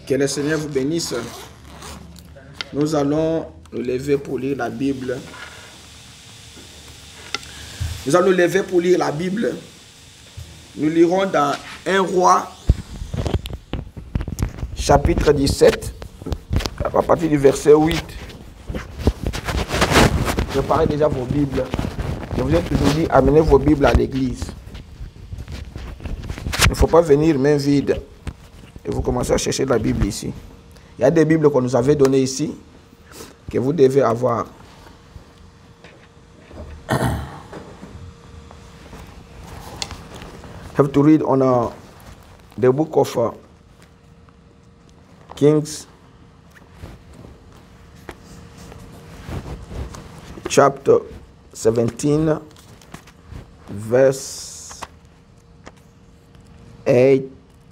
Que le Seigneur vous bénisse. Nous allons nous lever pour lire la Bible. Nous allons nous lever pour lire la Bible. Nous lirons dans 1 Roi, chapitre 17, à partir du verset 8. Préparez déjà vos Bibles. Je vous ai toujours dit, amenez vos Bibles à l'église. Il ne faut pas venir main vide et vous commencez à chercher la Bible ici. Il y a des Bibles qu'on nous avait données ici, que vous devez avoir. Have to read on the book of Kings, chapter 17, verse 8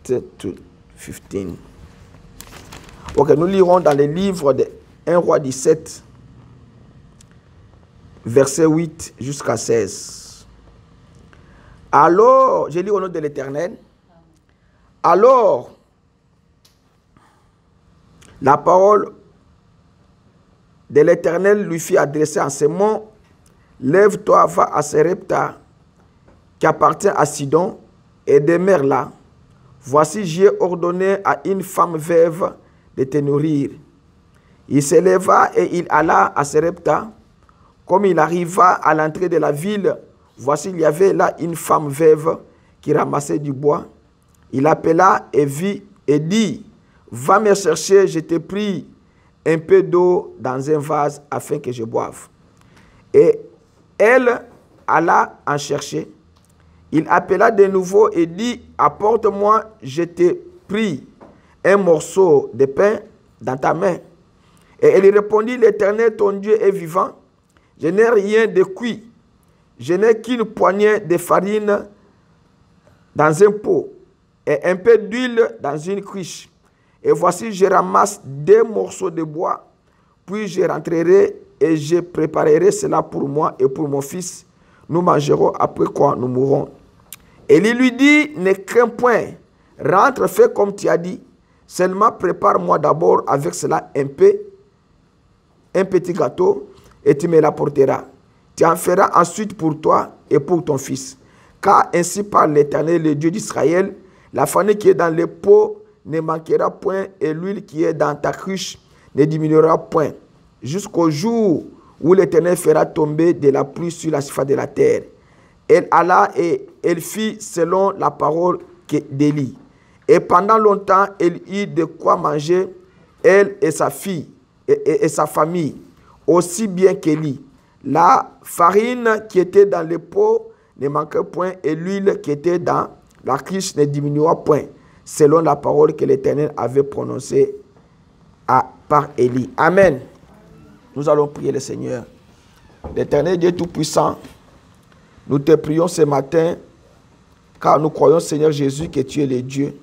to 15. Ok, nous lirons dans les livres de 1 Roi 17, verset 8 jusqu'à 16. Alors, je lis au nom de l'Éternel. Alors, la parole de l'Éternel lui fit adresser en ces mots: lève-toi, va à Sarepta, qui appartient à Sidon, et demeure là. Voici, j'ai ordonné à une femme veuve de te nourrir. Il se leva et il alla à Sarepta. Comme il arriva à l'entrée de la ville, voici, il y avait là une femme veuve qui ramassait du bois. Il appela et vit et dit: va me chercher, je t'ai pris un peu d'eau dans un vase afin que je boive. Et elle alla en chercher. Il appela de nouveau et dit: apporte-moi, je t'ai pris un morceau de pain dans ta main. Et elle répondit: l'Éternel, ton Dieu, est vivant. Je n'ai rien de cuit. Je n'ai qu'une poignée de farine dans un pot et un peu d'huile dans une cruche. Et voici, je ramasse 2 morceaux de bois, puis je rentrerai et je préparerai cela pour moi et pour mon fils. Nous mangerons, après quoi nous mourrons. Élie lui dit: ne crains point, rentre, fais comme tu as dit. Seulement prépare-moi d'abord avec cela un petit gâteau, et tu me l'apporteras. Tu en feras ensuite pour toi et pour ton fils. Car ainsi parle l'Éternel, le Dieu d'Israël: la farine qui est dans les pots ne manquera point, et l'huile qui est dans ta cruche ne diminuera point, jusqu'au jour où l'Éternel fera tomber de la pluie sur la surface de la terre. Elle alla et elle fit selon la parole d'Élie. Et pendant longtemps, elle eut de quoi manger, elle et sa fille et sa famille, aussi bien qu'Élie. La farine qui était dans les pots ne manquait point, et l'huile qui était dans la cruche ne diminua point, selon la parole que l'Éternel avait prononcée par Élie. Amen. Nous allons prier le Seigneur. L'Éternel Dieu Tout-Puissant, nous te prions ce matin, car nous croyons, Seigneur Jésus, que tu es le Dieu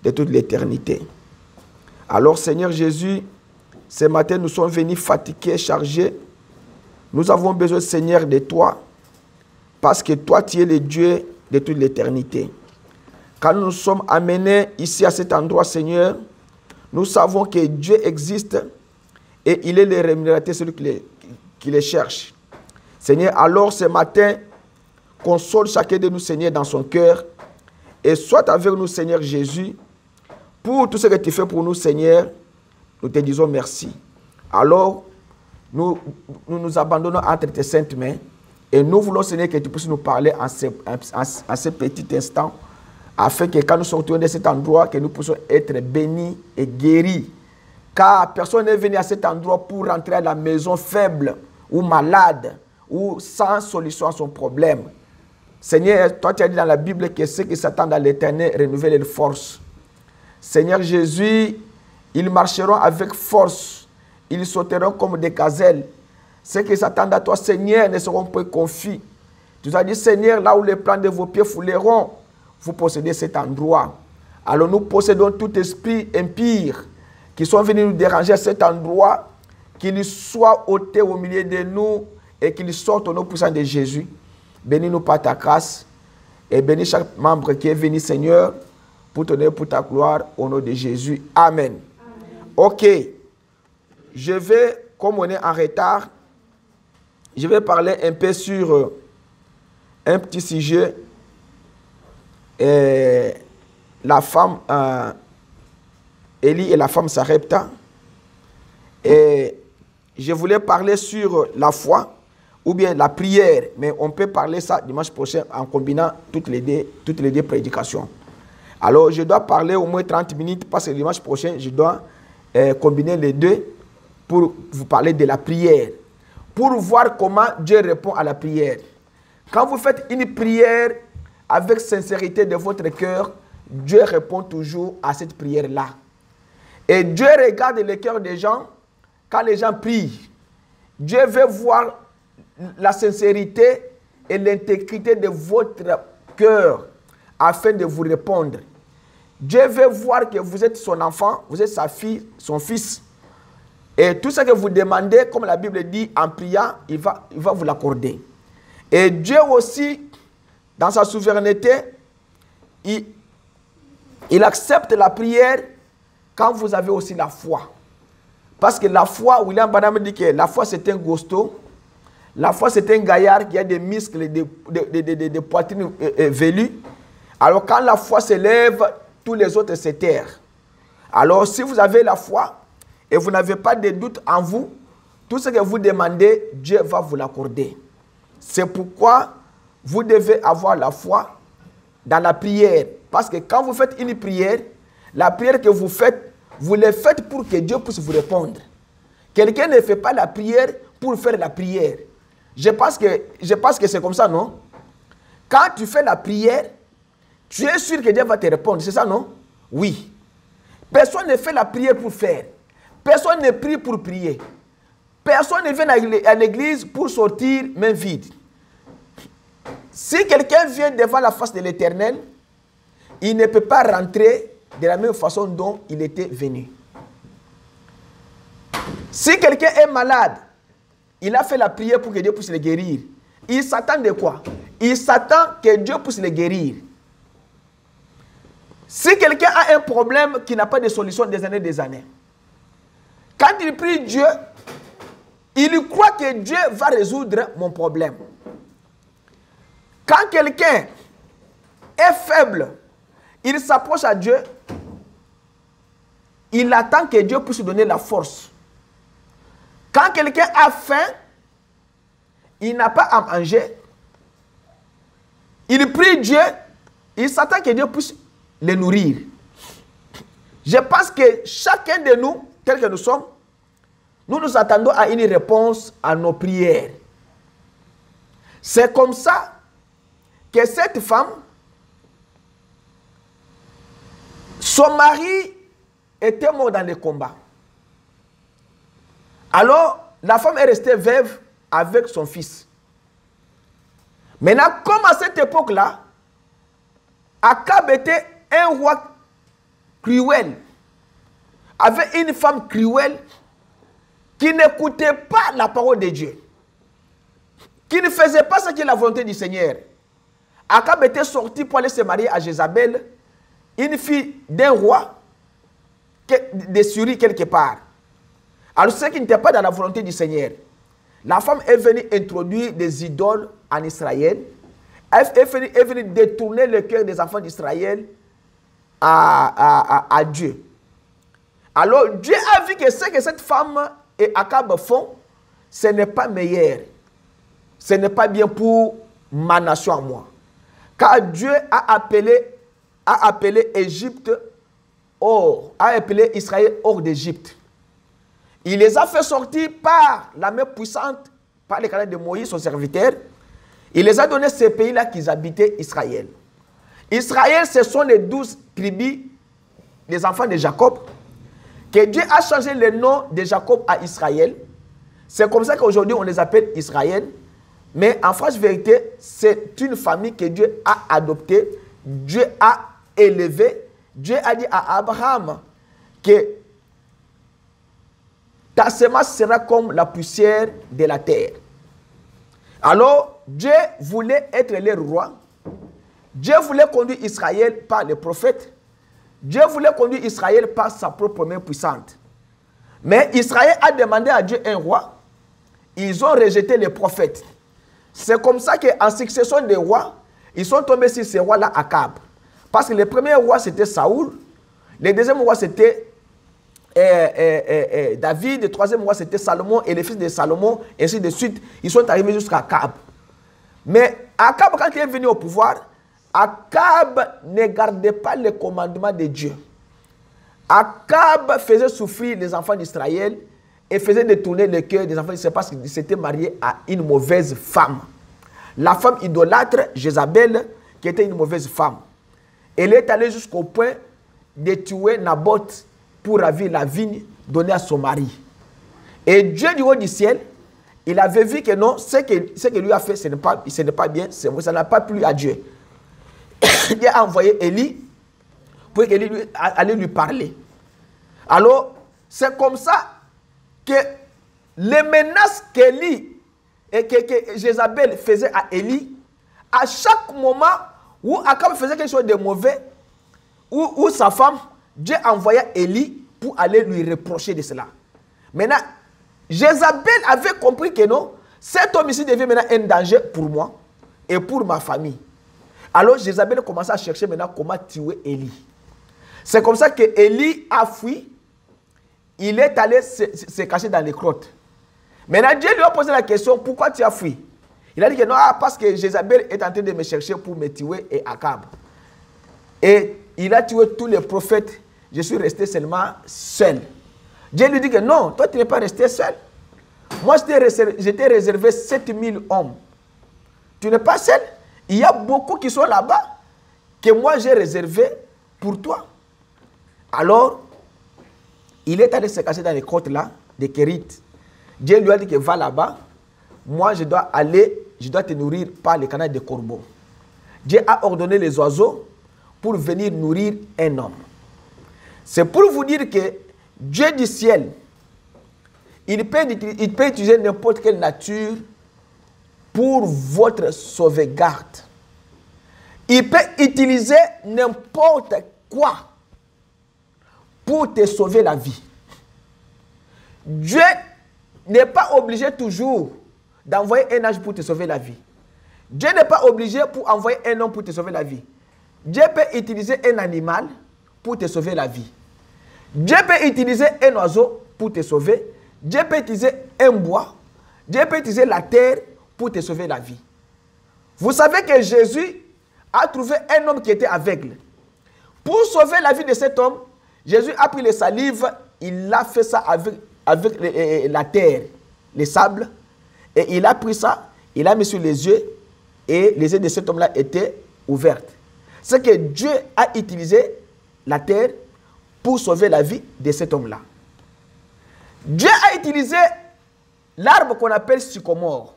de toute l'éternité. Alors, Seigneur Jésus, ce matin, nous sommes venus fatigués, chargés. Nous avons besoin, Seigneur, de toi, parce que toi, tu es le Dieu de toute l'éternité. Quand nous sommes amenés ici à cet endroit, Seigneur, nous savons que Dieu existe et il est le rémunérateur, celui qui les cherche. Seigneur, alors ce matin, console chacun de nous, Seigneur, dans son cœur, et sois avec nous, Seigneur Jésus, pour tout ce que tu fais pour nous, Seigneur. Nous te disons merci. Alors, nous nous abandonnons entre tes saintes mains, et nous voulons, Seigneur, que tu puisses nous parler en ce petit instant, afin que quand nous sortions de cet endroit, que nous puissions être bénis et guéris. Car personne n'est venu à cet endroit pour rentrer à la maison faible ou malade ou sans solution à son problème. Seigneur, toi tu as dit dans la Bible que ceux qui s'attendent à l'Éternel renouvellent leurs forces. Seigneur Jésus, ils marcheront avec force, ils sauteront comme des gazelles. Ceux qui s'attendent à toi, Seigneur, ne seront pas confus. Tu as dit, Seigneur, là où les plans de vos pieds fouleront, vous possédez cet endroit. Alors nous possédons tout esprit impire qui sont venus nous déranger à cet endroit, qu'ils soient ôtés au milieu de nous et qu'ils sortent au nom puissant de Jésus. Bénis-nous par ta grâce et bénis chaque membre qui est venu, Seigneur, pour ton honneur, pour ta gloire, au nom de Jésus. Amen. Ok. Je vais, comme on est en retard, je vais parler un peu sur un petit sujet. La femme Élie et la femme Sarepta. Et je voulais parler sur la foi ou bien la prière, mais on peut parler ça dimanche prochain en combinant toutes les deux prédications. Alors je dois parler au moins 30 minutes parce que dimanche prochain, je dois combiner les deux pour vous parler de la prière, pour voir comment Dieu répond à la prière. Quand vous faites une prière avec sincérité de votre cœur, Dieu répond toujours à cette prière-là. Et Dieu regarde le cœur des gens quand les gens prient. Dieu veut voir la sincérité et l'intégrité de votre cœur afin de vous répondre. Dieu veut voir que vous êtes son enfant, vous êtes sa fille, son fils. Et tout ce que vous demandez, comme la Bible dit, en priant, il va vous l'accorder. Et Dieu aussi, dans sa souveraineté, il accepte la prière quand vous avez aussi la foi. Parce que la foi, William Branham dit que la foi c'est un gosto, la foi c'est un gaillard qui a des muscles, des poitrines velues. Alors quand la foi s'élève, tous les autres se terrent. Alors si vous avez la foi et vous n'avez pas de doute en vous, tout ce que vous demandez, Dieu va vous l'accorder. C'est pourquoi vous devez avoir la foi dans la prière. Parce que quand vous faites une prière, la prière que vous faites, vous la faites pour que Dieu puisse vous répondre. Quelqu'un ne fait pas la prière pour faire la prière. Je pense que c'est comme ça, non? Quand tu fais la prière, tu es sûr que Dieu va te répondre. C'est ça, non? Oui. Personne ne fait la prière pour faire. Personne ne prie pour prier. Personne ne vient à l'église pour sortir main vide. Si quelqu'un vient devant la face de l'Éternel, il ne peut pas rentrer de la même façon dont il était venu. Si quelqu'un est malade, il a fait la prière pour que Dieu puisse le guérir. Il s'attend de quoi? Il s'attend que Dieu puisse le guérir. Si quelqu'un a un problème qui n'a pas de solution des années, quand il prie Dieu, il croit que Dieu va résoudre mon problème. Quand quelqu'un est faible, il s'approche à Dieu, il attend que Dieu puisse lui donner la force. Quand quelqu'un a faim, il n'a pas à manger, il prie Dieu, il s'attend que Dieu puisse le nourrir. Je pense que chacun de nous, tel que nous sommes, nous nous attendons à une réponse à nos prières. C'est comme ça que cette femme, son mari était mort dans le combat. Alors, la femme est restée veuve avec son fils. Maintenant, comme à cette époque-là, Akab était un roi cruel, avait une femme cruelle qui n'écoutait pas la parole de Dieu, qui ne faisait pas ce qui est la volonté du Seigneur. Akab était sorti pour aller se marier à Jézabel, une fille d'un roi de Syrie quelque part. Alors ce qui n'était pas dans la volonté du Seigneur. La femme est venue introduire des idoles en Israël. Elle est venue détourner le cœur des enfants d'Israël à Dieu. Alors Dieu a vu que ce que cette femme et Akab font, ce n'est pas meilleur. Ce n'est pas bien pour ma nation à moi. Car Dieu a appelé Égypte hors, a appelé Israël hors d'Égypte. Il les a fait sortir par la main puissante, par les canaux de Moïse, son serviteur. Il les a donné ces pays-là qu'ils habitaient Israël. Israël, ce sont les 12 tribus des enfants de Jacob, que Dieu a changé le nom de Jacob à Israël. C'est comme ça qu'aujourd'hui on les appelle Israël. Mais en franche vérité, c'est une famille que Dieu a adoptée, Dieu a élevée. Dieu a dit à Abraham que ta semence sera comme la poussière de la terre. Alors, Dieu voulait être le roi. Dieu voulait conduire Israël par les prophètes. Dieu voulait conduire Israël par sa propre main puissante. Mais Israël a demandé à Dieu un roi. Ils ont rejeté les prophètes. C'est comme ça qu'en succession des rois, ils sont tombés sur ces rois-là, Akab. Parce que le premier roi, c'était Saoul. Le deuxième roi, c'était David. Le troisième roi, c'était Salomon. Et les fils de Salomon, et ainsi de suite. Ils sont arrivés jusqu'à Akab. Mais Akab, quand il est venu au pouvoir, Akab ne gardait pas les commandements de Dieu. Akab faisait souffrir les enfants d'Israël et faisait détourner le cœur des enfants d'Israël parce qu'il s'était marié à une mauvaise femme. La femme idolâtre, Jézabel, qui était une mauvaise femme. Elle est allée jusqu'au point de tuer Naboth pour ravir la vigne donnée à son mari. Et Dieu du haut du ciel, il avait vu que non, ce que lui a fait, ce n'est pas bien, ça n'a pas plu à Dieu. Il a envoyé Élie pour qu'Élie allait lui parler. Alors, c'est comme ça que les menaces qu'Élie et que Jézabel faisait à Élie, à chaque moment où Akab faisait quelque chose de mauvais, où sa femme, Dieu envoyait Élie pour aller lui reprocher de cela. Maintenant, Jézabel avait compris que non, cet homme ici devient maintenant un danger pour moi et pour ma famille. Alors Jézabel commençait à chercher maintenant comment tuer Élie. C'est comme ça que Élie a fui. Il est allé se cacher dans les grottes. Maintenant, Dieu lui a posé la question, pourquoi tu as fui? Il a dit que non, parce que Jézabel est en train de me chercher pour me tuer et Akab. Et il a tué tous les prophètes. Je suis resté seulement seul. Dieu lui dit que non, toi tu n'es pas resté seul. Moi, je t'ai réservé 7000 hommes. Tu n'es pas seul. Il y a beaucoup qui sont là-bas que moi j'ai réservé pour toi. Alors, il est allé se cacher dans les côtes là, des Kérites. Dieu lui a dit que va là-bas. Moi, je dois te nourrir par les canaux des corbeaux. Dieu a ordonné les oiseaux pour venir nourrir un homme. C'est pour vous dire que Dieu du ciel, il peut utiliser n'importe quelle nature pour votre sauvegarde. Il peut utiliser n'importe quoi pour te sauver la vie. Dieu n'est pas obligé toujours d'envoyer un ange pour te sauver la vie. Dieu n'est pas obligé pour envoyer un homme pour te sauver la vie. Dieu peut utiliser un animal pour te sauver la vie. Dieu peut utiliser un oiseau pour te sauver. Dieu peut utiliser un bois. Dieu peut utiliser la terre pour te sauver la vie. Vous savez que Jésus a trouvé un homme qui était aveugle. Pour sauver la vie de cet homme, Jésus a pris les salives, il a fait ça avec la terre, les sables, et il a pris ça, il a mis sur les yeux, et les yeux de cet homme-là étaient ouverts. C'est que Dieu a utilisé la terre pour sauver la vie de cet homme-là. Dieu a utilisé l'arbre qu'on appelle sycomore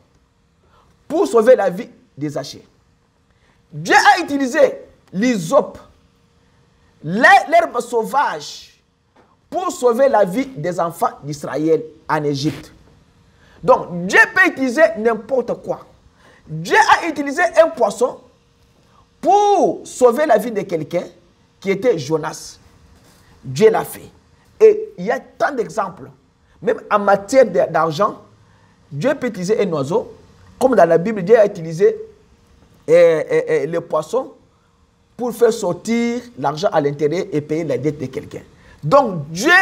pour sauver la vie des Zachée. Dieu a utilisé l'hysope, l'herbe sauvage, pour sauver la vie des enfants d'Israël en Égypte. Donc, Dieu peut utiliser n'importe quoi. Dieu a utilisé un poisson pour sauver la vie de quelqu'un qui était Jonas. Dieu l'a fait. Et il y a tant d'exemples. Même en matière d'argent, Dieu peut utiliser un oiseau. Comme dans la Bible, Dieu a utilisé le poisson pour faire sortir l'argent à l'intérieur et payer la dette de quelqu'un. Donc Dieu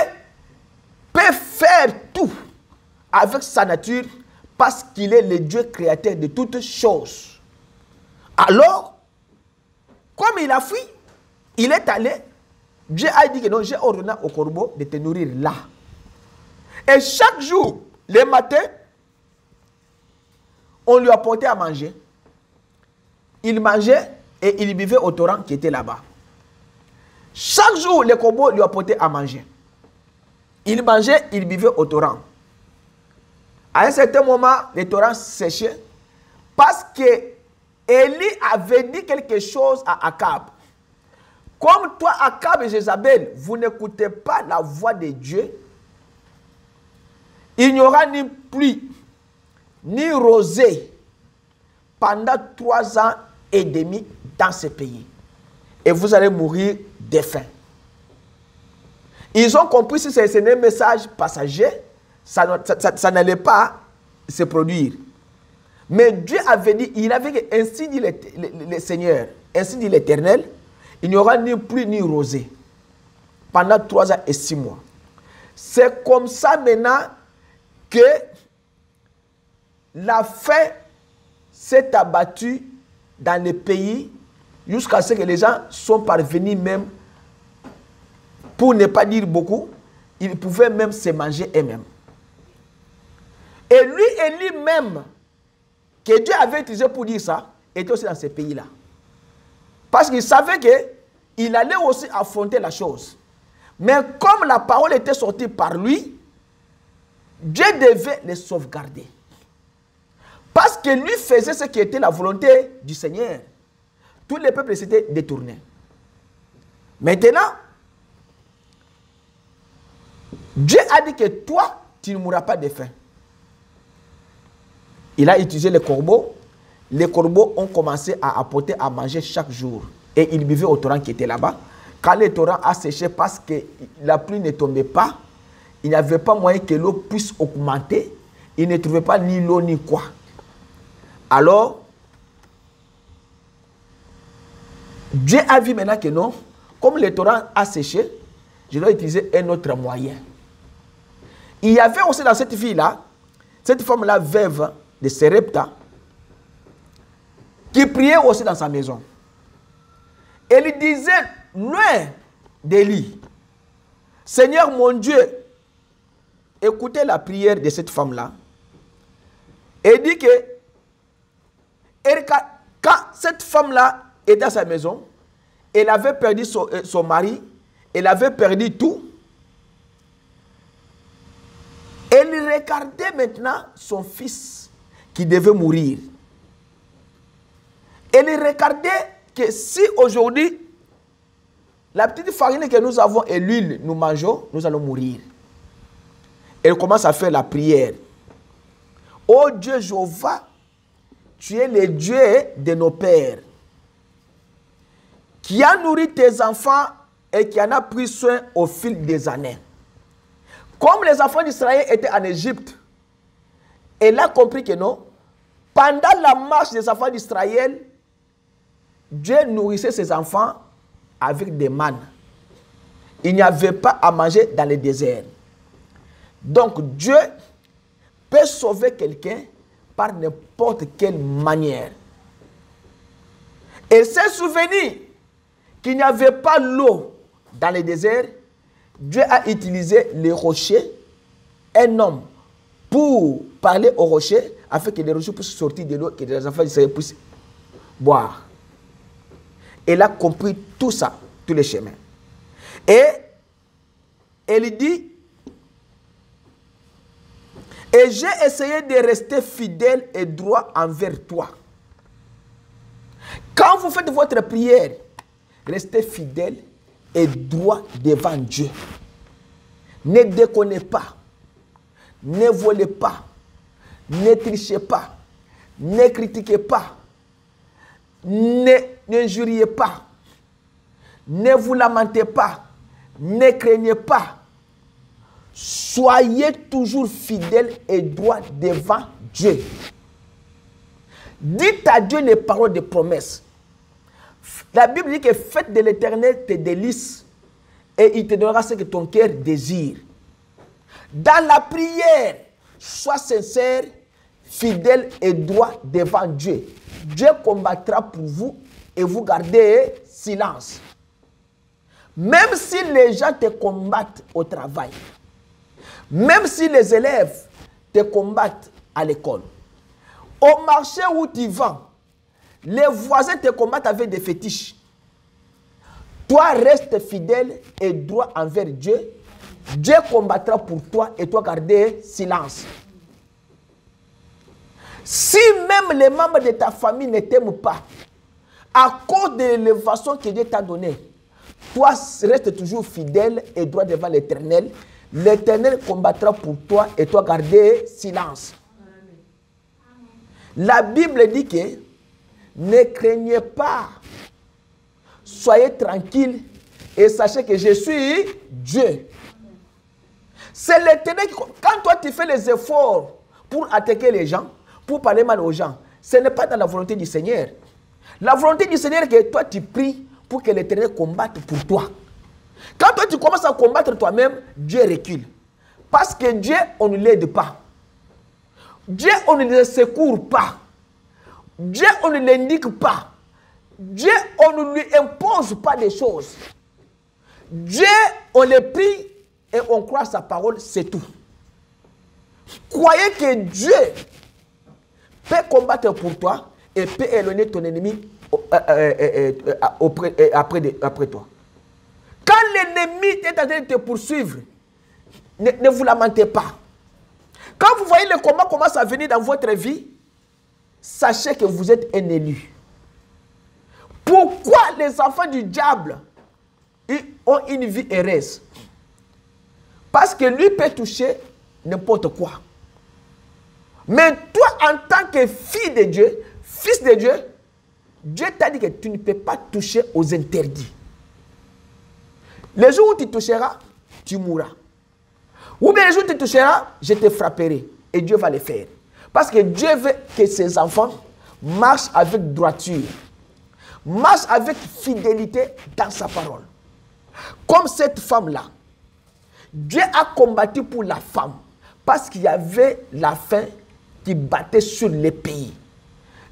peut faire tout avec sa nature parce qu'il est le Dieu créateur de toutes choses. Alors, comme il a fui, il est allé, Dieu a dit que non, j'ai ordonné au corbeau de te nourrir là. Et chaque jour, le matin, on lui apportait à manger. Il mangeait et il buvait au torrent qui était là-bas. Chaque jour, le corbeau lui apportait à manger. Il mangeait, il buvait au torrent. À un certain moment, le torrent séchait parce que Élie avait dit quelque chose à Akab. Comme toi, Akab et Jézabel, vous n'écoutez pas la voix de Dieu, il n'y aura ni pluie, ni rosée pendant 3 ans et demi dans ce pays. Et vous allez mourir de faim. Ils ont compris que c'est un message passager, ça n'allait pas se produire. Mais Dieu avait dit, il avait dit, ainsi dit le Seigneur, ainsi dit l'Éternel, il n'y aura ni pluie ni rosée pendant 3 ans et 6 mois. C'est comme ça maintenant que la faim s'est abattue dans le pays jusqu'à ce que les gens sont parvenus même, pour ne pas dire beaucoup, ils pouvaient même se manger eux-mêmes. Et lui-même, que Dieu avait utilisé pour dire ça, était aussi dans ces pays-là. Parce qu'il savait qu'il allait aussi affronter la chose. Mais comme la parole était sortie par lui, Dieu devait les sauvegarder. Parce que lui faisait ce qui était la volonté du Seigneur. Tous les peuples s'étaient détournés. Maintenant, Dieu a dit que toi, tu ne mourras pas de faim. Il a utilisé les corbeaux. Les corbeaux ont commencé à apporter à manger chaque jour. Et ils buvaient au torrent qui était là-bas. Quand le torrent a séché parce que la pluie ne tombait pas, il n'y avait pas moyen que l'eau puisse augmenter. Il ne trouvait pas ni l'eau ni quoi. Alors, Dieu a vu maintenant que non, comme le torrent a séché, je dois utiliser un autre moyen. Il y avait aussi dans cette fille-là, cette femme-là veuve de Sarepta, qui priait aussi dans sa maison. Elle disait, loin d'Élie, Seigneur mon Dieu, écoutez la prière de cette femme-là. Et dit que quand cette femme-là était dans sa maison, elle avait perdu son mari, elle avait perdu tout. Elle regardait maintenant son fils qui devait mourir. Elle regardait que si aujourd'hui, la petite farine que nous avons et l'huile, nous mangeons, nous allons mourir. Elle commence à faire la prière. Ô Dieu Jéhovah, tu es le Dieu de nos pères, qui a nourri tes enfants et qui en a pris soin au fil des années. Comme les enfants d'Israël étaient en Égypte, elle a compris que non, pendant la marche des enfants d'Israël, Dieu nourrissait ses enfants avec des mannes. Il n'y avait pas à manger dans le désert. Donc Dieu peut sauver quelqu'un par n'importe quelle manière. Et s'est souvenu qu'il n'y avait pas l'eau dans le désert, Dieu a utilisé les rochers, un homme, pour parler aux rochers, afin que les rochers puissent sortir de l'eau, que les enfants puissent boire. Elle a compris tout ça, tous les chemins. Et elle dit, et j'ai essayé de rester fidèle et droit envers toi. Quand vous faites votre prière, restez fidèle et droit devant Dieu. Ne déconnez pas, ne volez pas, ne trichez pas, ne critiquez pas, n'injuriez pas, ne vous lamentez pas, ne craignez pas. Soyez toujours fidèles et droits devant Dieu. Dites à Dieu les paroles de promesse. La Bible dit que faites de l'Éternel tes délices et il te donnera ce que ton cœur désire. Dans la prière, sois sincère, fidèle et droit devant Dieu. Dieu combattra pour vous et vous gardez silence. Même si les gens te combattent au travail, même si les élèves te combattent à l'école, au marché où tu vends, les voisins te combattent avec des fétiches. Toi, reste fidèle et droit envers Dieu. Dieu combattra pour toi et toi garder silence. Si même les membres de ta famille ne t'aiment pas, à cause de l'élévation que Dieu t'a donnée, toi, reste toujours fidèle et droit devant l'Éternel. L'Éternel combattra pour toi et toi garder silence. La Bible dit que ne craignez pas, soyez tranquille et sachez que je suis Dieu. C'est l'Éternel qui... Quand toi tu fais les efforts pour attaquer les gens, pour parler mal aux gens, ce n'est pas dans la volonté du Seigneur. La volonté du Seigneur est que toi tu pries pour que l'Éternel combatte pour toi. Quand toi tu commences à combattre toi-même, Dieu recule. Parce que Dieu, on ne l'aide pas. Dieu, on ne le secourt pas. Dieu, on ne l'indique pas. Dieu, on ne lui impose pas des choses. Dieu, on le prie et on croit sa parole, c'est tout. Croyez que Dieu peut combattre pour toi et peut éloigner ton ennemi après toi. Quand l'ennemi est en train de te poursuivre, ne vous lamentez pas. Quand vous voyez le combat commence à venir dans votre vie, sachez que vous êtes un élu. Pourquoi les enfants du diable ont une vie heureuse? Parce que lui peut toucher n'importe quoi. Mais toi, en tant que fille de Dieu, fils de Dieu, Dieu t'a dit que tu ne peux pas toucher aux interdits. Le jour où tu toucheras, tu mourras. Ou bien le jour où tu toucheras, je te frapperai. Et Dieu va le faire. Parce que Dieu veut que ses enfants marchent avec droiture. Marchent avec fidélité dans sa parole. Comme cette femme-là. Dieu a combattu pour la femme. Parce qu'il y avait la faim qui battait sur les pays.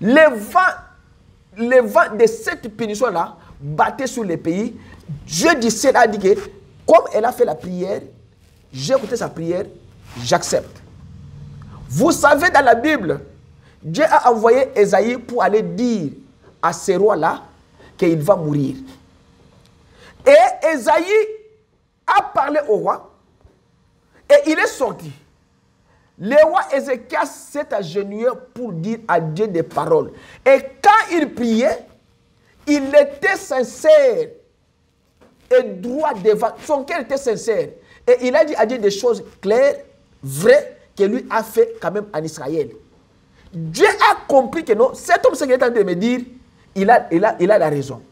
Les vents de cette punition-là battaient sur les pays. Dieu du ciel a dit que, comme elle a fait la prière, j'ai écouté sa prière, j'accepte. Vous savez, dans la Bible, Dieu a envoyé Ésaïe pour aller dire à ce roi-là qu'il va mourir. Et Ésaïe a parlé au roi et il est sorti. Le roi Ézéchias s'est agenouillé pour dire à Dieu des paroles. Et quand il priait, il était sincère et droit devant. Son cœur était sincère. Et il a dit à Dieu des choses claires, vraies, que lui a fait quand même en Israël. Dieu a compris que non, cet homme, ce qu'il est en train de me dire, il a la raison.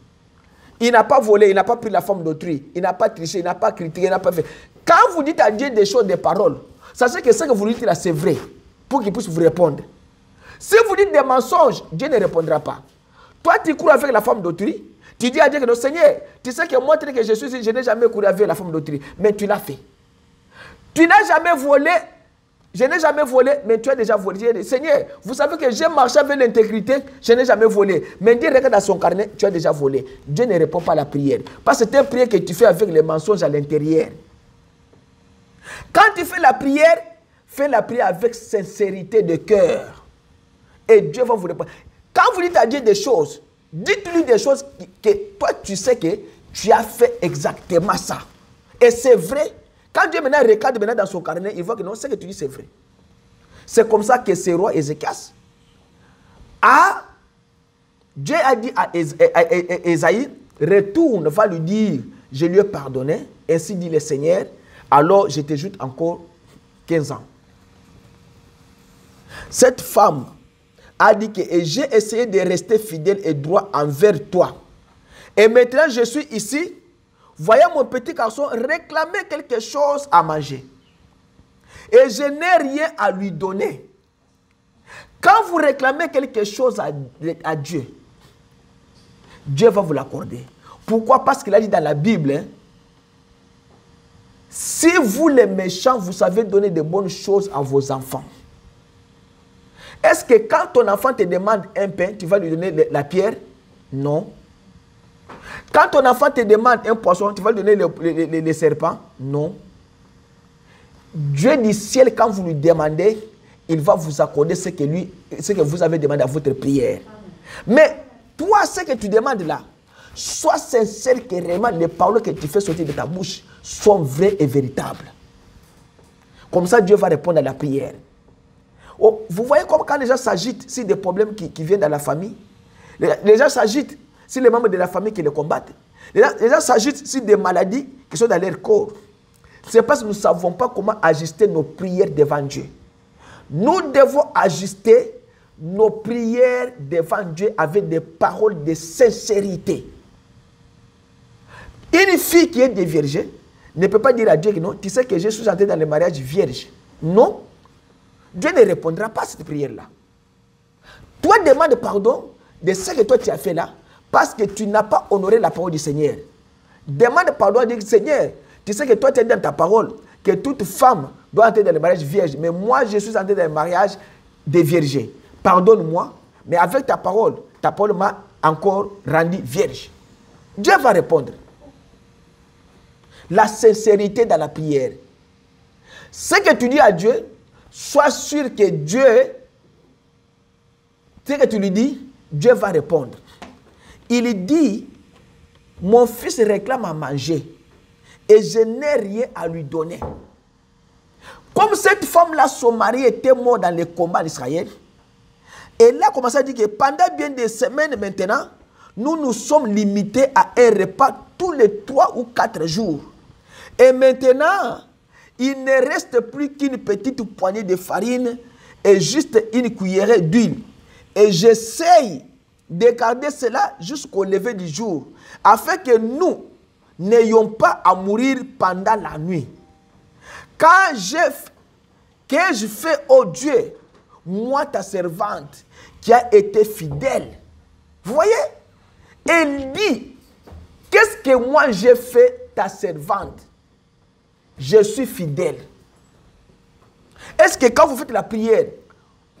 Il n'a pas volé, il n'a pas pris la forme d'autrui, il n'a pas triché, il n'a pas critiqué, il n'a pas fait. Quand vous dites à Dieu des choses, des paroles, sachez que ce que vous dites là, c'est vrai, pour qu'il puisse vous répondre. Si vous dites des mensonges, Dieu ne répondra pas. Toi, tu cours avec la forme d'autrui, tu dis à Dieu que non, Seigneur, tu sais que moi, que je suis, je n'ai jamais couru avec la forme d'autrui, mais tu l'as fait. Tu n'as jamais volé, je n'ai jamais volé, mais tu as déjà volé. Seigneur, vous savez que j'ai marché avec l'intégrité, je n'ai jamais volé. Mais Dieu regarde dans son carnet, tu as déjà volé. Dieu ne répond pas à la prière. Parce que c'est une prière que tu fais avec les mensonges à l'intérieur. Quand tu fais la prière avec sincérité de cœur. Et Dieu va vous répondre. Quand vous dites à Dieu des choses, dites-lui des choses que toi tu sais que tu as fait exactement ça. Et c'est vrai. Quand Dieu maintenant regarde dans son carnet, il voit que non, ce que tu dis c'est vrai. C'est comme ça que ce roi Ézéchias Dieu a dit à Ésaïe, retourne, va lui dire, je lui ai pardonné, ainsi dit le Seigneur, alors je t'ajoute encore 15 ans. Cette femme a dit que j'ai essayé de rester fidèle et droit envers toi. Et maintenant je suis ici. Voyez mon petit garçon réclamer quelque chose à manger. Et je n'ai rien à lui donner. Quand vous réclamez quelque chose à Dieu, Dieu va vous l'accorder. Pourquoi? Parce qu'il a dit dans la Bible, si vous les méchants, vous savez donner de bonnes choses à vos enfants. Est-ce que quand ton enfant te demande un pain, tu vas lui donner la pierre? Non. Quand ton enfant te demande un poisson, tu vas lui donner les serpents? Non. Dieu du ciel, quand vous lui demandez, il va vous accorder ce que vous avez demandé à votre prière. Mais toi, ce que tu demandes là, sois sincère que vraiment les paroles que tu fais sortir de ta bouche sont vraies et véritables. Comme ça, Dieu va répondre à la prière. Oh, vous voyez comme quand les gens s'agitent, si des problèmes qui viennent dans la famille, les gens s'agitent. Si les membres de la famille qui les combattent, les gens s'agitent sur des maladies qui sont dans leur corps. C'est parce que nous ne savons pas comment ajuster nos prières devant Dieu. Nous devons ajuster nos prières devant Dieu avec des paroles de sincérité. Une fille qui est déviergée ne peut pas dire à Dieu que non, tu sais que je suis entré dans le mariage vierge. Non. Dieu ne répondra pas à cette prière-là. Toi, demande pardon de ce que toi tu as fait là, parce que tu n'as pas honoré la parole du Seigneur. Demande pardon, dis Seigneur, tu sais que toi tu as dit dans ta parole que toute femme doit entrer dans le mariage vierge, mais moi je suis entré dans le mariage des vierges. Pardonne-moi, mais avec ta parole m'a encore rendu vierge. Dieu va répondre. La sincérité dans la prière. Ce que tu dis à Dieu, sois sûr que Dieu, ce que tu lui dis, Dieu va répondre. Il dit, mon fils réclame à manger et je n'ai rien à lui donner. Comme cette femme-là, son mari était mort dans les combats d'Israël, et là, commence à dire que pendant bien des semaines maintenant, nous nous sommes limités à un repas tous les 3 ou 4 jours. Et maintenant, il ne reste plus qu'une petite poignée de farine et juste une cuillerée d'huile. Et j'essaye de garder cela jusqu'au lever du jour, afin que nous n'ayons pas à mourir pendant la nuit. Quand je fais, oh Dieu, moi ta servante, qui a été fidèle. Vous voyez? Elle dit, qu'est-ce que moi j'ai fait ta servante? Je suis fidèle. Est-ce que quand vous faites la prière,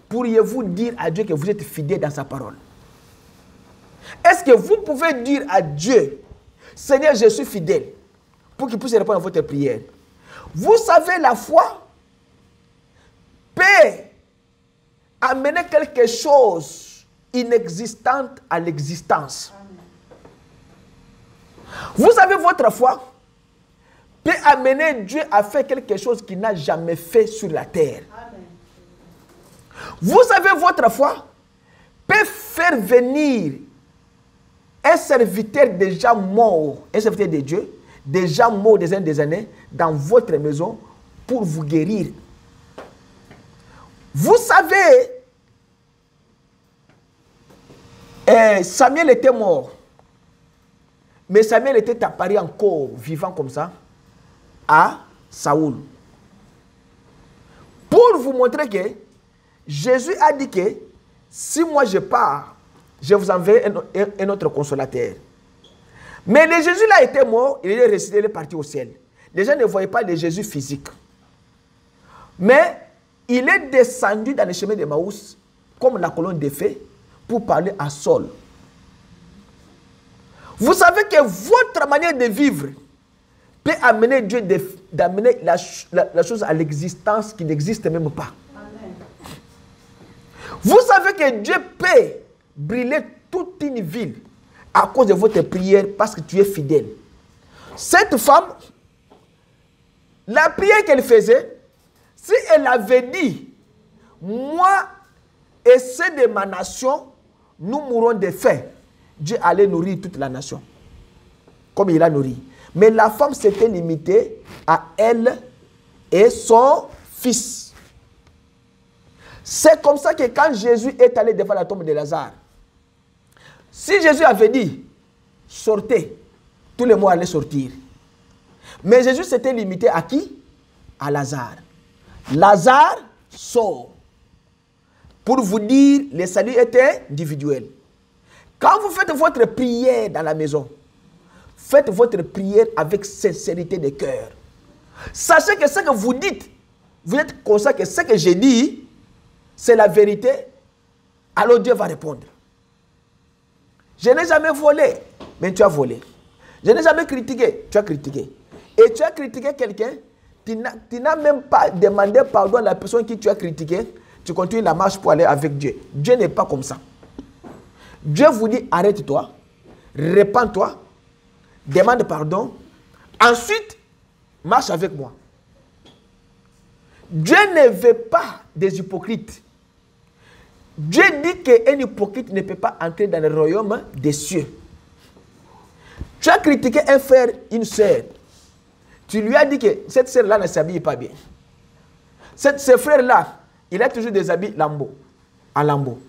pourriez-vous dire à Dieu que vous êtes fidèle dans sa parole? Est-ce que vous pouvez dire à Dieu, Seigneur, je suis fidèle, pour qu'il puisse répondre à votre prière? Vous savez, la foi peut amener quelque chose inexistant à l'existence. Vous savez, votre foi peut amener Dieu à faire quelque chose qu'il n'a jamais fait sur la terre. Amen. Vous savez, votre foi peut faire venir un serviteur déjà mort, un serviteur de Dieu, déjà mort des années, dans votre maison pour vous guérir. Vous savez, Samuel était mort, mais Samuel était apparu encore vivant comme ça à Saoul. Pour vous montrer que Jésus a dit que si moi je pars, je vous enverrai un autre consolateur. Mais le Jésus là était mort, il est ressuscité, il est parti au ciel. Les gens ne voyaient pas le Jésus physique. Mais il est descendu dans le chemin de Maús comme la colonne de feu pour parler à Saul. Vous savez que votre manière de vivre peut amener Dieu d'amener la chose à l'existence qui n'existe même pas. Amen. Vous savez que Dieu peut brûler toute une ville à cause de votre prière parce que tu es fidèle. Cette femme, la prière qu'elle faisait, si elle avait dit, moi et ceux de ma nation, nous mourrons de faim, Dieu allait nourrir toute la nation, comme il a nourri. Mais la femme s'était limitée à elle et son fils. C'est comme ça que quand Jésus est allé devant la tombe de Lazare, si Jésus avait dit, sortez, tous les mots allaient sortir. Mais Jésus s'était limité à qui? À Lazare. Lazare sort. Pour vous dire, le salut était individuel. Quand vous faites votre prière dans la maison, faites votre prière avec sincérité de cœur. Sachez que ce que vous dites, vous êtes conscient que ce que j'ai dit, c'est la vérité, alors Dieu va répondre. Je n'ai jamais volé, mais tu as volé. Je n'ai jamais critiqué, tu as critiqué. Et tu as critiqué quelqu'un, tu n'as même pas demandé pardon à la personne qui tu as critiqué, tu continues la marche pour aller avec Dieu. Dieu n'est pas comme ça. Dieu vous dit, arrête-toi, répands-toi, demande pardon, ensuite, marche avec moi. Dieu ne veut pas des hypocrites. Dieu dit qu'un hypocrite ne peut pas entrer dans le royaume des cieux. Tu as critiqué un frère, une sœur. Tu lui as dit que cette sœur-là ne s'habille pas bien. Ce frère-là, il a toujours des habits lambeaux, à lambeaux.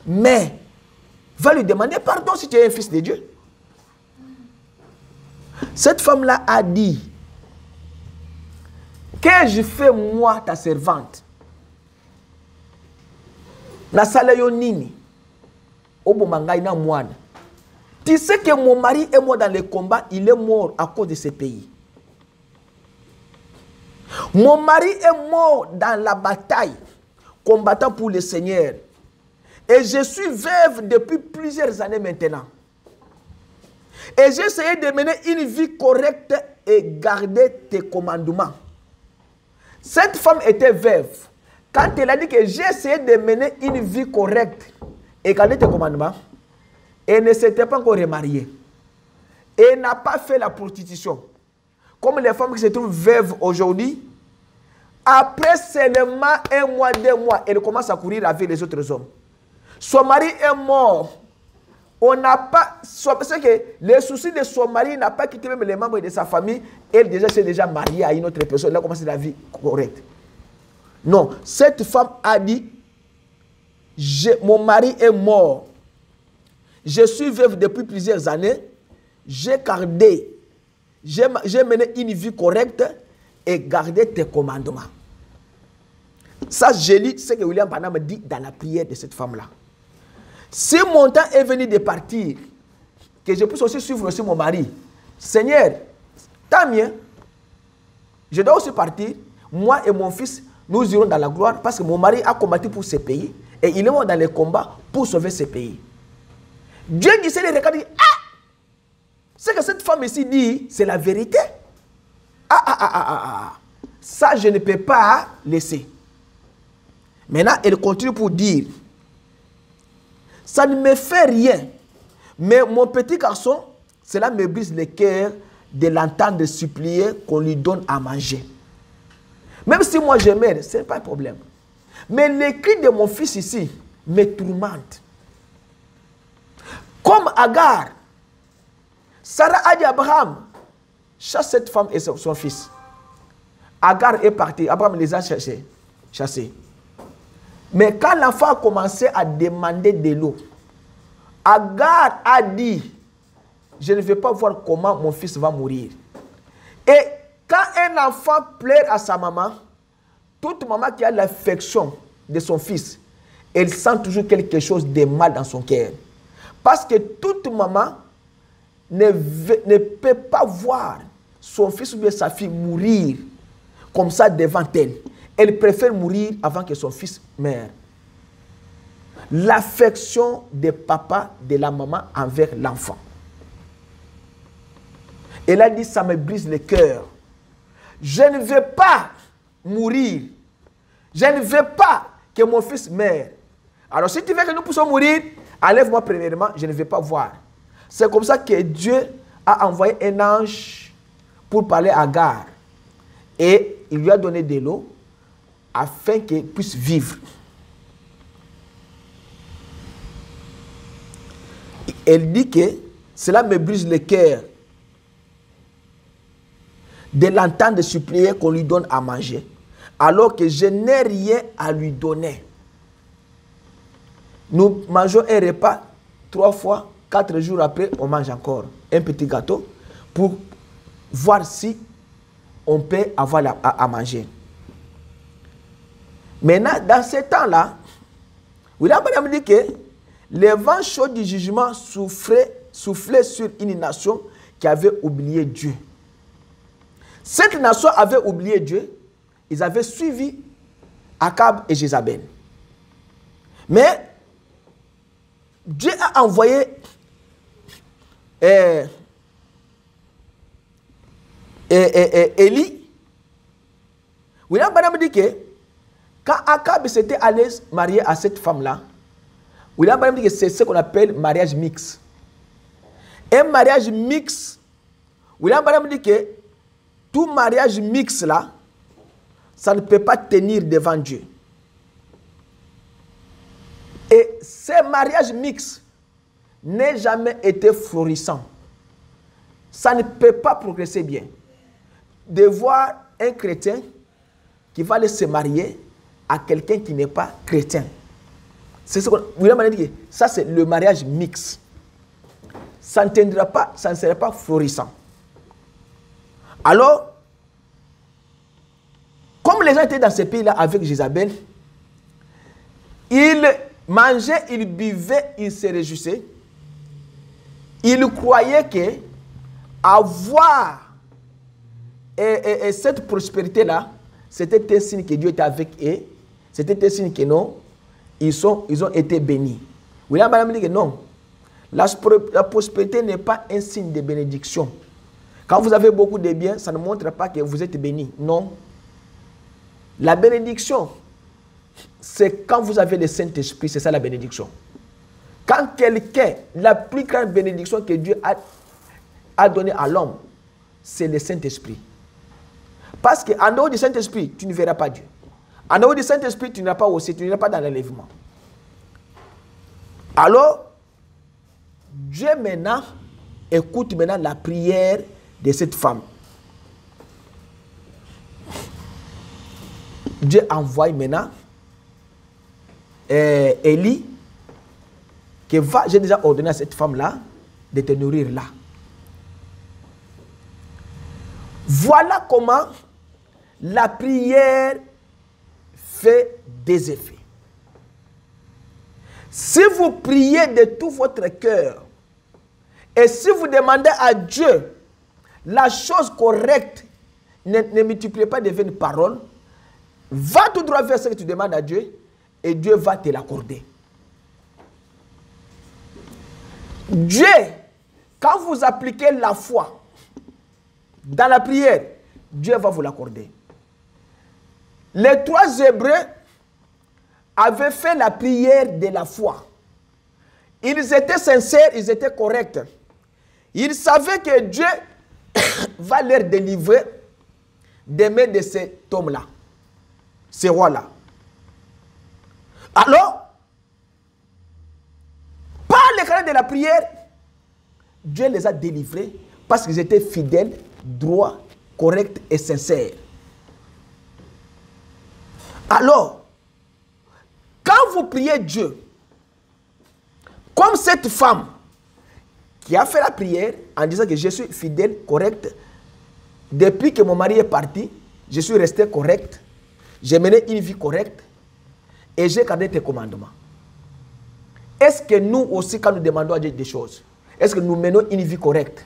Mais, va lui demander pardon si tu es un fils de Dieu. Cette femme-là a dit, Qu'ai-je fait moi, ta servante? Nasala yo nini? Obomangai na mouane. Tu sais que mon mari est mort dans le combat, il est mort à cause de ce pays. Mon mari est mort dans la bataille, combattant pour le Seigneur. Et je suis veuve depuis plusieurs années maintenant. Et j'ai essayé de mener une vie correcte et garder tes commandements. Cette femme était veuve. Quand elle a dit que j'ai essayé de mener une vie correcte et garder tes commandements, elle ne s'était pas encore remariée. Elle n'a pas fait la prostitution. Comme les femmes qui se trouvent veuves aujourd'hui, après seulement 1 mois, 2 mois, elle commence à courir avec les autres hommes. Son mari est mort. On n'a pas... C'est que les soucis de son mari n'a pas quitté même les membres de sa famille. Elle déjà s'est déjà mariée à une autre personne. Elle a commencé la vie correcte. Non, cette femme a dit, mon mari est mort. Je suis veuve depuis plusieurs années. J'ai gardé, j'ai mené une vie correcte et gardé tes commandements. Ça, je lis ce que William Branham dit dans la prière de cette femme-là. Si mon temps est venu de partir, que je puisse aussi suivre aussi mon mari, Seigneur, tant mieux. Je dois aussi partir. Moi et mon fils, nous irons dans la gloire parce que mon mari a combattu pour ce pays et il est mort dans les combats pour sauver ce pays. Dieu qui s'est regardé, ah! Ce que cette femme ici dit, c'est la vérité. Ça, je ne peux pas laisser. Maintenant, elle continue pour dire, ça ne me fait rien. Mais mon petit garçon, cela me brise le cœur de l'entendre supplier qu'on lui donne à manger. Même si moi je meurs, ce n'est pas un problème. Mais les cris de mon fils ici me tourmentent. Comme Agar, Sarah a dit à Abraham, chasse cette femme et son fils. Agar est parti, Abraham les a chassés. Mais quand l'enfant a commencé à demander de l'eau, Agar a dit, je ne vais pas voir comment mon fils va mourir. Et quand un enfant pleure à sa maman, toute maman qui a l'affection de son fils, elle sent toujours quelque chose de mal dans son cœur. Parce que toute maman ne peut pas voir son fils ou bien sa fille mourir comme ça devant elle. Elle préfère mourir avant que son fils meure. L'affection de papa, de la maman envers l'enfant. Elle a dit, ça me brise le cœur. Je ne veux pas mourir. Je ne veux pas que mon fils meure. Alors si tu veux que nous puissions mourir, enlève-moi premièrement, je ne vais pas voir. C'est comme ça que Dieu a envoyé un ange pour parler à Agar. Et il lui a donné de l'eau afin qu'il puisse vivre. Elle dit que cela me brise le cœur de l'entendre supplier qu'on lui donne à manger, alors que je n'ai rien à lui donner. Nous mangeons un repas 3 fois, 4 jours après, on mange encore un petit gâteau pour voir si on peut avoir à manger. Maintenant, dans ce temps-là, William Branham dit que les vents chauds du jugement soufflaient sur une nation qui avait oublié Dieu. Cette nation avait oublié Dieu. Ils avaient suivi Akab et Jézabel. Mais Dieu a envoyé Élie. William Branham dit que quand Akab s'était allé marier à cette femme-là, William Branham dit que c'est ce qu'on appelle mariage mixte. Un mariage mixte, William Branham dit que tout mariage mixte là, ça ne peut pas tenir devant Dieu. Et ce mariage mixte n'a jamais été florissant. Ça ne peut pas progresser bien. De voir un chrétien qui va aller se marier à quelqu'un qui n'est pas chrétien. C'est ce qu'on William a dit. Ça, c'est le mariage mixte. Ça ne tiendra pas, ça ne serait pas florissant. Alors, les gens étaient dans ce pays-là avec Jézabel, ils mangeaient, ils buvaient, ils se réjouissaient. Ils croyaient que avoir cette prospérité-là, c'était un signe que Dieu était avec eux. C'était un signe que non, ils ont été bénis. William Branham dit que non, la prospérité n'est pas un signe de bénédiction. Quand vous avez beaucoup de biens, ça ne montre pas que vous êtes béni. Non. La bénédiction, c'est quand vous avez le Saint-Esprit, c'est ça la bénédiction. Quand quelqu'un, la plus grande bénédiction que Dieu a donnée à l'homme, c'est le Saint-Esprit. Parce qu'en dehors du Saint-Esprit, tu ne verras pas Dieu. En dehors du Saint-Esprit, tu n'iras pas aussi, tu n'iras pas dans l'enlèvement. Alors, Dieu maintenant, écoute maintenant la prière de cette femme. Dieu envoie maintenant Élie, que j'ai déjà ordonné à cette femme-là de te nourrir là. Voilà comment la prière fait des effets. Si vous priez de tout votre cœur et si vous demandez à Dieu la chose correcte, ne multipliez pas de vaines paroles, va tout droit vers ce que tu demandes à Dieu et Dieu va te l'accorder. Dieu, quand vous appliquez la foi dans la prière, Dieu va vous l'accorder. Les 3 Hébreux avaient fait la prière de la foi. Ils étaient sincères, ils étaient corrects. Ils savaient que Dieu va leur délivrer des mains de cet homme-là, ce roi-là. Alors, par le canal de la prière, Dieu les a délivrés parce qu'ils étaient fidèles, droits, corrects et sincères. Alors, quand vous priez Dieu, comme cette femme qui a fait la prière en disant que je suis fidèle, correct, depuis que mon mari est parti, je suis resté correct, j'ai mené une vie correcte et j'ai gardé tes commandements. Est-ce que nous aussi, quand nous demandons à Dieu des choses, est-ce que nous menons une vie correcte?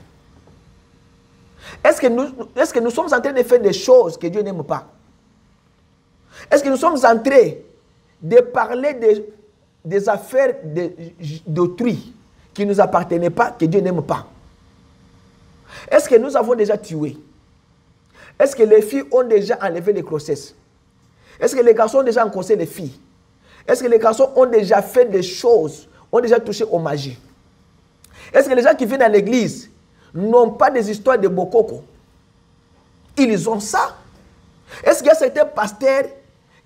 Est-ce que nous sommes en train de faire des choses que Dieu n'aime pas? Est-ce que nous sommes en train de parler des affaires d'autrui qui ne nous appartenaient pas, que Dieu n'aime pas? Est-ce que nous avons déjà tué? Est-ce que les filles ont déjà enlevé les grossesses? Est-ce que les garçons ont déjà encossé les filles? Est-ce que les garçons ont déjà fait des choses, ont déjà touché aux magies? Est-ce que les gens qui viennent à l'église n'ont pas des histoires de bokoko? Ils ont ça. Est-ce qu'il y a certains pasteurs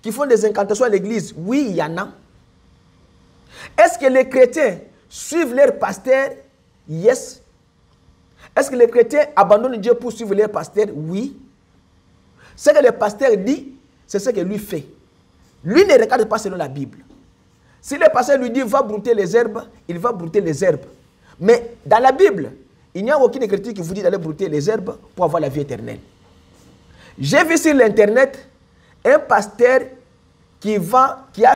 qui font des incantations à l'église? Oui, il y en a. Est-ce que les chrétiens suivent leurs pasteurs? Yes. Est-ce que les chrétiens abandonnent Dieu pour suivre leurs pasteurs? Oui. Ce que le pasteur dit, c'est ce que lui fait. Lui ne regarde pas selon la Bible. Si le pasteur lui dit va brouter les herbes, il va brouter les herbes. Mais dans la Bible, il n'y a aucune écriture qui vous dit d'aller brouter les herbes pour avoir la vie éternelle. J'ai vu sur l'internet un pasteur qui a